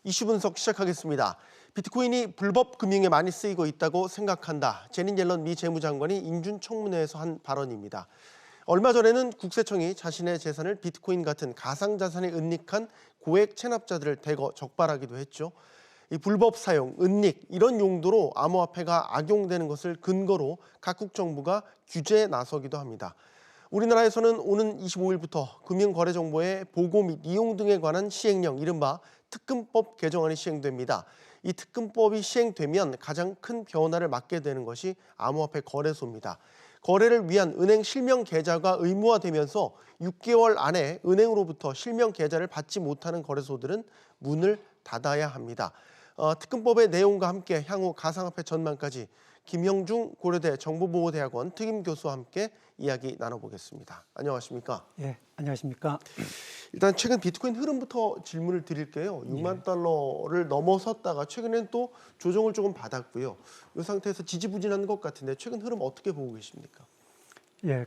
이슈 분석 시작하겠습니다. 비트코인이 불법 금융에 많이 쓰이고 있다고 생각한다. 제닛 옐런 미 재무장관이 인준청문회에서 한 발언입니다. 얼마 전에는 국세청이 자신의 재산을 비트코인 같은 가상자산에 은닉한 고액 체납자들을 대거 적발하기도 했죠. 이 불법 사용, 은닉 이런 용도로 암호화폐가 악용되는 것을 근거로 각국 정부가 규제에 나서기도 합니다. 우리나라에서는 오는 25일부터 금융거래정보의 보고 및 이용 등에 관한 시행령, 이른바 특금법 개정안이 시행됩니다. 이 특금법이 시행되면 가장 큰 변화를 맞게 되는 것이 암호화폐 거래소입니다. 거래를 위한 은행 실명 계좌가 의무화되면서 6개월 안에 은행으로부터 실명 계좌를 받지 못하는 거래소들은 문을 닫아야 합니다. 특금법의 내용과 함께 향후 가상화폐 전망까지 김형중 고려대 정보보호대학원 특임교수와 함께 이야기 나눠보겠습니다. 안녕하십니까? 예, 안녕하십니까? 일단 최근 비트코인 흐름부터 질문을 드릴게요. 6만 달러를 넘어섰다가 최근엔 또 조정을 조금 받았고요. 이 상태에서 지지부진한 것 같은데 최근 흐름 어떻게 보고 계십니까? 예,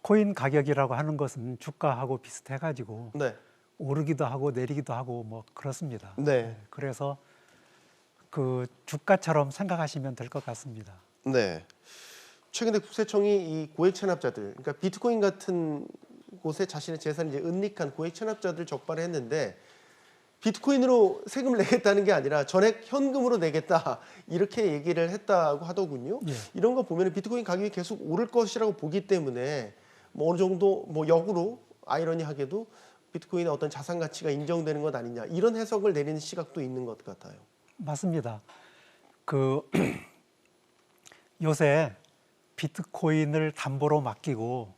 코인 가격이라고 하는 것은 주가하고 비슷해가지고 네. 오르기도 하고 내리기도 하고 뭐 그렇습니다. 네. 예, 그래서 그 주가처럼 생각하시면 될 것 같습니다. 네. 최근에 국세청이 이 고액 체납자들, 그러니까 비트코인 같은 곳에 자신의 재산을 이제 은닉한 고액 체납자들 적발했는데 비트코인으로 세금을 내겠다는 게 아니라 전액 현금으로 내겠다 이렇게 얘기를 했다고 하더군요. 예. 이런 거 보면 비트코인 가격이 계속 오를 것이라고 보기 때문에 뭐 어느 정도 뭐 역으로 아이러니하게도 비트코인의 어떤 자산 가치가 인정되는 것 아니냐 이런 해석을 내리는 시각도 있는 것 같아요. 맞습니다. 그 요새 비트코인을 담보로 맡기고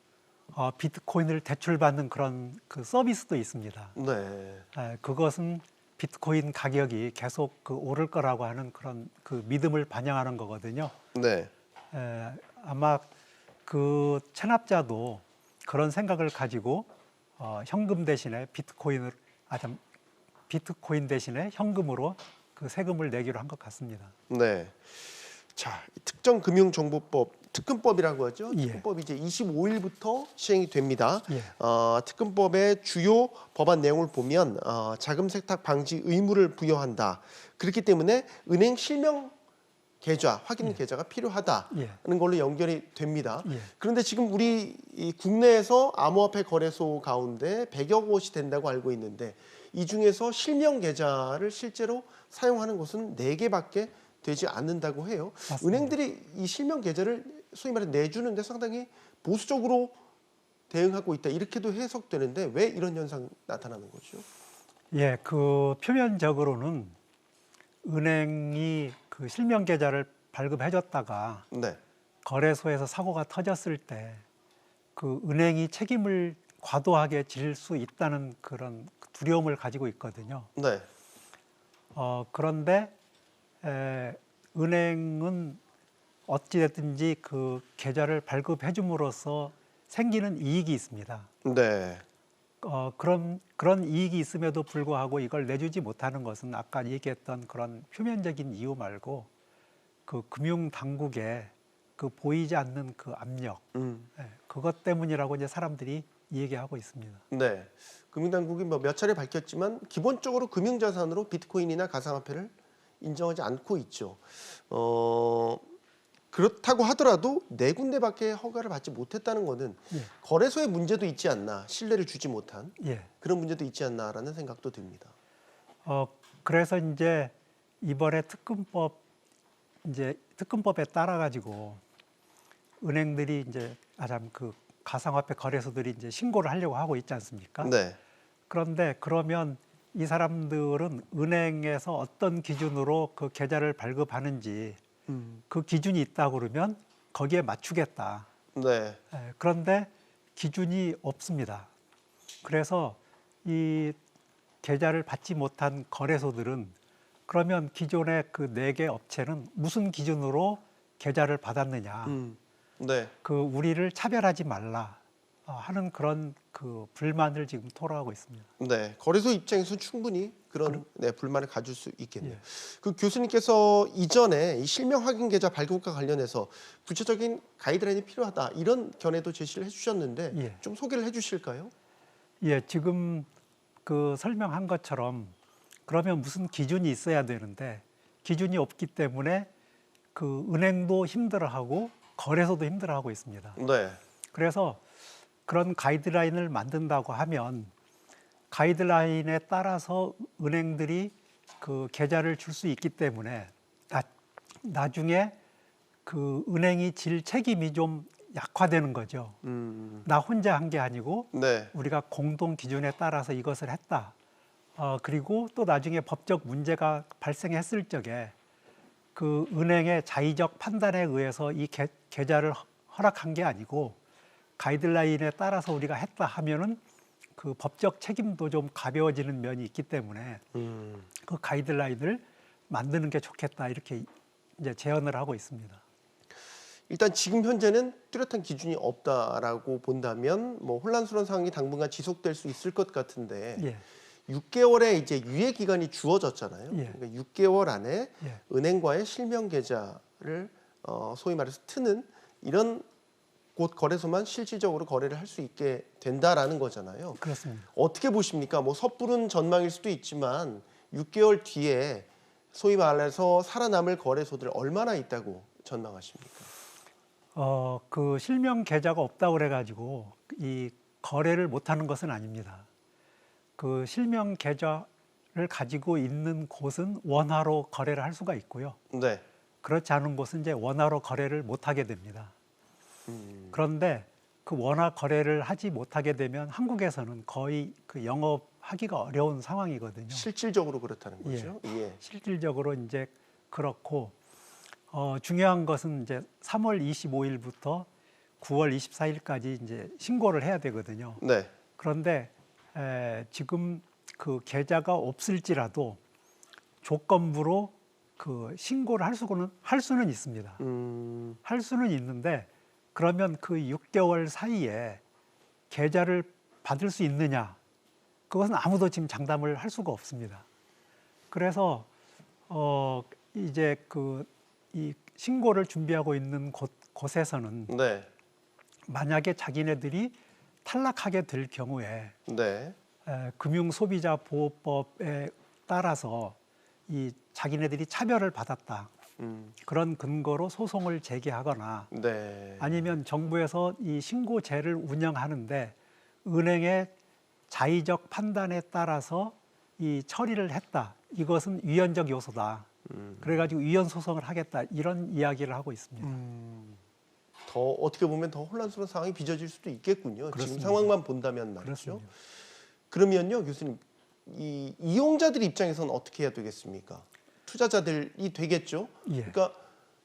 비트코인을 대출받는 그런 그 서비스도 있습니다. 네. 그것은 비트코인 가격이 계속 그 오를 거라고 하는 그런 그 믿음을 반영하는 거거든요. 네. 아마 그 체납자도 그런 생각을 가지고 현금 대신에 비트코인 대신에 현금으로 그 세금을 내기로 한 것 같습니다. 네. 자, 특정금융정보법 특금법이라고 하죠. 예. 특금법이 이제 25일부터 시행이 됩니다. 예. 특금법의 주요 법안 내용을 보면 자금 세탁 방지 의무를 부여한다. 그렇기 때문에 은행 실명 계좌, 확인 계좌가 필요하다는 걸로 연결이 됩니다. 예. 그런데 지금 우리 이 국내에서 암호화폐 거래소 가운데 100여 곳이 된다고 알고 있는데 이 중에서 실명 계좌를 실제로 사용하는 곳은 4개밖에 되지 않는다고 해요. 맞습니다. 은행들이 이 실명 계좌를 소위 말해 내주는데 상당히 보수적으로 대응하고 있다. 이렇게도 해석되는데 왜 이런 현상 나타나는 거죠? 예, 그 표면적으로는 은행이 그 실명 계좌를 발급해줬다가 네. 거래소에서 사고가 터졌을 때 그 은행이 책임을 과도하게 질 수 있다는 그런 두려움을 가지고 있거든요. 네. 그런데 은행은 어찌됐든지 그 계좌를 발급해 줌으로써 생기는 이익이 있습니다. 네. 그런 이익이 있음에도 불구하고 이걸 내주지 못하는 것은 아까 얘기했던 그런 표면적인 이유 말고 그 금융 당국의 그 보이지 않는 그 압력, 그것 때문이라고 이제 사람들이 얘기하고 있습니다. 네. 금융당국이 뭐 몇 차례 밝혔지만 기본적으로 금융자산으로 비트코인이나 가상화폐를 인정하지 않고 있죠. 그렇다고 하더라도 4군데밖에 허가를 받지 못했다는 것은 거래소의 문제도 있지 않나, 신뢰를 주지 못한 그런 문제도 있지 않나라는 생각도 듭니다. 그래서 이제 이번에 특금법에 따라 가지고 은행들이 이제 그 가상화폐 거래소들이 이제 신고를 하려고 하고 있지 않습니까? 네. 그런데 그러면 이 사람들은 은행에서 어떤 기준으로 그 계좌를 발급하는지 그 기준이 있다 그러면 거기에 맞추겠다. 네. 그런데 기준이 없습니다. 그래서 이 계좌를 받지 못한 거래소들은 그러면 기존의 그 4개 업체는 무슨 기준으로 계좌를 받았느냐. 네. 그 우리를 차별하지 말라 하는 그런 그 불만을 지금 토로하고 있습니다. 네. 거래소 입장에서 충분히 그런 불만을 가질 수 있겠네요. 예. 그 교수님께서 이전에 이 실명 확인 계좌 발급과 관련해서 구체적인 가이드라인이 필요하다 이런 견해도 제시를 해주셨는데 좀 소개를 해주실까요? 예, 지금 그 설명한 것처럼 그러면 무슨 기준이 있어야 되는데 기준이 없기 때문에 그 은행도 힘들어하고 거래소도 힘들어하고 있습니다. 네. 그래서 그런 가이드라인을 만든다고 하면 가이드라인에 따라서 은행들이 그 계좌를 줄 수 있기 때문에 나중에 그 은행이 질 책임이 좀 약화되는 거죠. 나 혼자 한 게 아니고 네. 우리가 공동 기준에 따라서 이것을 했다. 그리고 또 나중에 법적 문제가 발생했을 적에 그 은행의 자의적 판단에 의해서 이 계좌를 허락한 게 아니고 가이드라인에 따라서 우리가 했다 하면은 그 법적 책임도 좀 가벼워지는 면이 있기 때문에 그 가이드라인을 만드는 게 좋겠다 이렇게 이제 제언을 하고 있습니다. 일단 지금 현재는 뚜렷한 기준이 없다라고 본다면 뭐 혼란스러운 상황이 당분간 지속될 수 있을 것 같은데 예, 6개월의 이제 유예 기간이 주어졌잖아요. 예. 그러니까 6개월 안에 예. 은행과의 실명 계좌를 소위 말해서 트는 이런 곳 거래소만 실질적으로 거래를 할 수 있게 된다라는 거잖아요. 그렇습니다. 어떻게 보십니까? 뭐 섣부른 전망일 수도 있지만 6개월 뒤에 소위 말해서 살아남을 거래소들 얼마나 있다고 전망하십니까? 그 실명 계좌가 없다고 그래가지고 이 거래를 못하는 것은 아닙니다. 그 실명 계좌를 가지고 있는 곳은 원화로 거래를 할 수가 있고요. 네. 그렇지 않은 곳은 이제 원화로 거래를 못하게 됩니다. 그런데 그 원화 거래를 하지 못하게 되면 한국에서는 거의 그 영업하기가 어려운 상황이거든요. 실질적으로 그렇다는 거죠. 예. 실질적으로 이제 그렇고 중요한 것은 이제 3월 25일부터 9월 24일까지 이제 신고를 해야 되거든요. 네. 그런데 지금 그 계좌가 없을지라도 조건부로 그 신고를 할 수는 있습니다. 할 수는 있는데 그러면 그 6개월 사이에 계좌를 받을 수 있느냐? 그것은 아무도 지금 장담을 할 수가 없습니다. 그래서 이제 이 신고를 준비하고 있는 곳에서는 네. 만약에 자기네들이 탈락하게 될 경우에 네. 금융소비자보호법에 따라서 이 자기네들이 차별을 받았다. 그런 근거로 소송을 제기하거나 네. 아니면 정부에서 이 신고제를 운영하는데 은행의 자의적 판단에 따라서 이 처리를 했다. 이것은 위헌적 요소다. 그래가지고 위헌 소송을 하겠다. 이런 이야기를 하고 있습니다. 더 어떻게 보면 더 혼란스러운 상황이 빚어질 수도 있겠군요. 그렇습니다. 지금 상황만 본다면 말이죠. 그렇습니다. 그러면요, 교수님, 이 이용자들 입장에서는 어떻게 해야 되겠습니까? 투자자들이 되겠죠. 예. 그러니까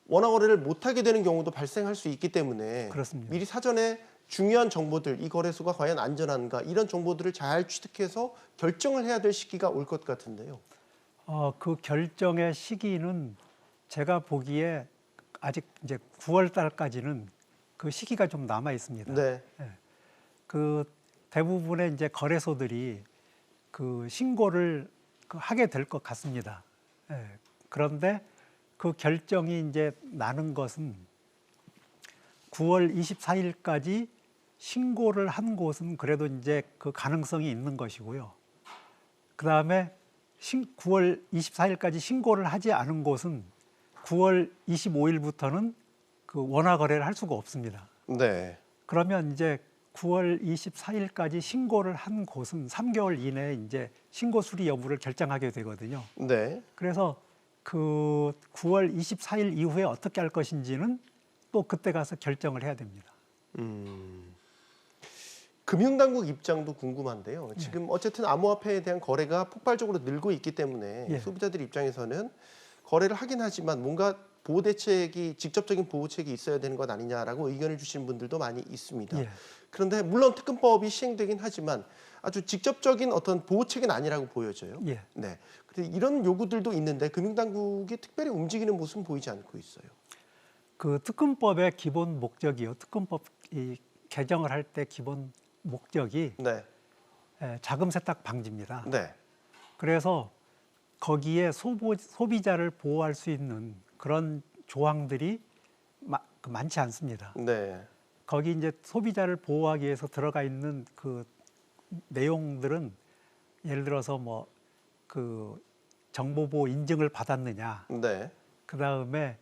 원화 거래를 못하게 되는 경우도 발생할 수 있기 때문에 그렇습니다. 미리 사전에 중요한 정보들, 이 거래소가 과연 안전한가 이런 정보들을 잘 취득해서 결정을 해야 될 시기가 올 것 같은데요. 그 결정의 시기는 제가 보기에 아직 이제 9월 달까지는 그 시기가 좀 남아 있습니다. 네. 그 대부분의 이제 거래소들이 그 신고를 하게 될 것 같습니다. 그런데 그 결정이 이제 나는 것은 9월 24일까지 신고를 한 곳은 그래도 이제 그 가능성이 있는 것이고요. 그 다음에 9월 24일까지 신고를 하지 않은 곳은 9월 25일부터는 그 원화 거래를 할 수가 없습니다. 네. 그러면 이제 9월 24일까지 신고를 한 곳은 3개월 이내에 이제 신고 수리 여부를 결정하게 되거든요. 네. 그래서 그 9월 24일 이후에 어떻게 할 것인지는 또 그때 가서 결정을 해야 됩니다. 금융당국 입장도 궁금한데요. 지금 어쨌든 암호화폐에 대한 거래가 폭발적으로 늘고 있기 때문에 예. 소비자들 입장에서는 거래를 하긴 하지만 뭔가 보호 대책이 직접적인 보호책이 있어야 되는 것 아니냐라고 의견을 주시는 분들도 많이 있습니다. 예. 그런데 물론 특검법이 시행되긴 하지만 아주 직접적인 어떤 보호책은 아니라고 보여져요. 예. 네. 그런데 이런 요구들도 있는데 금융당국이 특별히 움직이는 모습은 보이지 않고 있어요. 그 특검법의 기본 목적이요. 특검법 이 개정을 할 때 기본 목적이 네. 자금 세탁 방지입니다. 네. 그래서 거기에 소비자를 보호할 수 있는 그런 조항들이 많지 않습니다. 네. 거기 이제 소비자를 보호하기 위해서 들어가 있는 그 내용들은 예를 들어서 뭐 그 정보보호 인증을 받았느냐. 네. 그다음에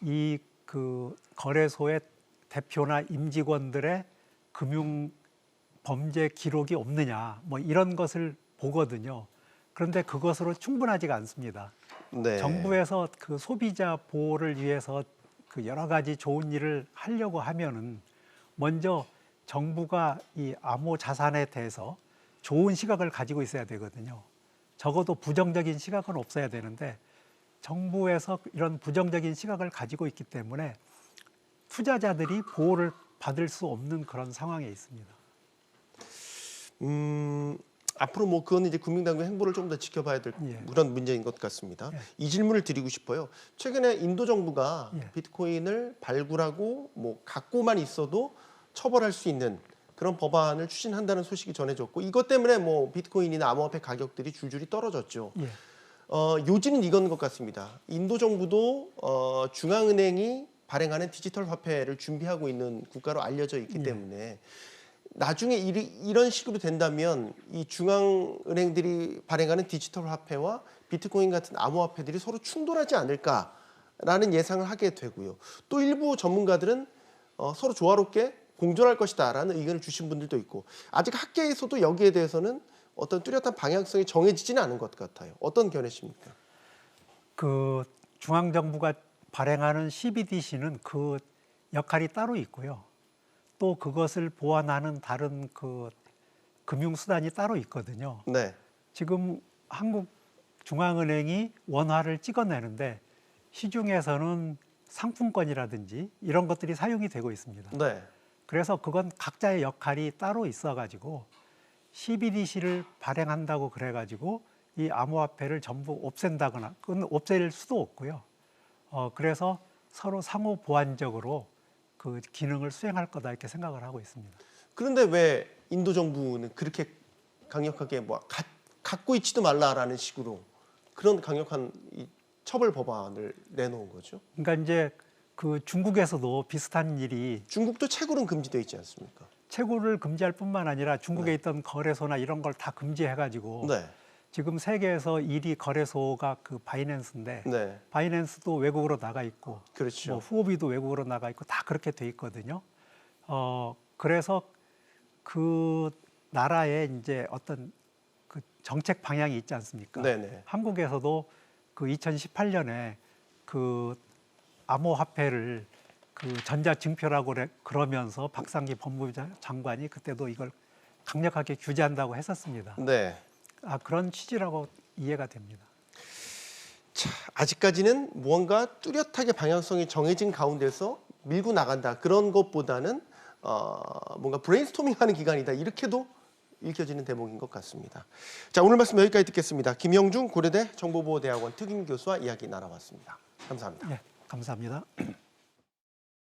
이 그 거래소의 대표나 임직원들의 금융 범죄 기록이 없느냐. 뭐 이런 것을 보거든요. 그런데 그것으로 충분하지가 않습니다. 네. 정부에서 그 소비자 보호를 위해서 그 여러 가지 좋은 일을 하려고 하면은 먼저 정부가 이 암호 자산에 대해서 좋은 시각을 가지고 있어야 되거든요. 적어도 부정적인 시각은 없어야 되는데 정부에서 이런 부정적인 시각을 가지고 있기 때문에 투자자들이 보호를 받을 수 없는 그런 상황에 있습니다. 앞으로 뭐 그건 이제 금융당국 행보를 좀 더 지켜봐야 될 예. 그런 문제인 것 같습니다. 예. 이 질문을 드리고 싶어요. 최근에 인도 정부가 예. 비트코인을 발굴하고 뭐 갖고만 있어도 처벌할 수 있는 그런 법안을 추진한다는 소식이 전해졌고 이것 때문에 뭐 비트코인이나 암호화폐 가격들이 줄줄이 떨어졌죠. 예. 요지는 이건 것 같습니다. 인도 정부도 중앙은행이 발행하는 디지털 화폐를 준비하고 있는 국가로 알려져 있기 예. 때문에 나중에 이런 식으로 된다면 이 중앙은행들이 발행하는 디지털 화폐와 비트코인 같은 암호화폐들이 서로 충돌하지 않을까라는 예상을 하게 되고요. 또 일부 전문가들은 서로 조화롭게 공존할 것이다라는 의견을 주신 분들도 있고 아직 학계에서도 여기에 대해서는 어떤 뚜렷한 방향성이 정해지지는 않은 것 같아요. 어떤 견해십니까? 그 중앙 정부가 발행하는 CBDC는 그 역할이 따로 있고요. 또 그것을 보완하는 다른 그 금융 수단이 따로 있거든요. 네. 지금 한국 중앙은행이 원화를 찍어내는데 시중에서는 상품권이라든지 이런 것들이 사용이 되고 있습니다. 네. 그래서 그건 각자의 역할이 따로 있어가지고 CBDC를 발행한다고 그래가지고 이 암호화폐를 전부 없앤다거나 그건 없앨 수도 없고요. 그래서 서로 상호 보완적으로 그 기능을 수행할 거다 이렇게 생각을 하고 있습니다. 그런데 왜 인도 정부는 그렇게 강력하게 뭐 갖고 있지도 말라라는 식으로 그런 강력한 이 처벌 법안을 내놓은 거죠? 그러니까 이제 그 중국에서도 비슷한 일이 중국도 채굴은 금지되어 있지 않습니까? 채굴을 금지할 뿐만 아니라 중국에 네. 있던 거래소나 이런 걸 다 금지해가지고 네. 지금 세계에서 1위 거래소가 그 바이낸스인데 네. 바이낸스도 외국으로 나가 있고 그렇죠. 뭐 후오비도 외국으로 나가 있고 다 그렇게 돼 있거든요. 그래서 그 나라의 이제 어떤 그 정책 방향이 있지 않습니까? 네네. 한국에서도 그 2018년에 그 암호화폐를 그 전자증표라고 그러면서 박상기 법무부 장관이 그때도 이걸 강력하게 규제한다고 했었습니다. 네. 그런 취지라고 이해가 됩니다. 자, 아직까지는 무언가 뚜렷하게 방향성이 정해진 가운데서 밀고 나간다. 그런 것보다는 뭔가 브레인스토밍하는 기간이다. 이렇게도 읽혀지는 대목인 것 같습니다. 자, 오늘 말씀 여기까지 듣겠습니다. 김영중 고려대 정보보호대학원 특임 교수와 이야기 나눠봤습니다. 감사합니다. 네, 감사합니다.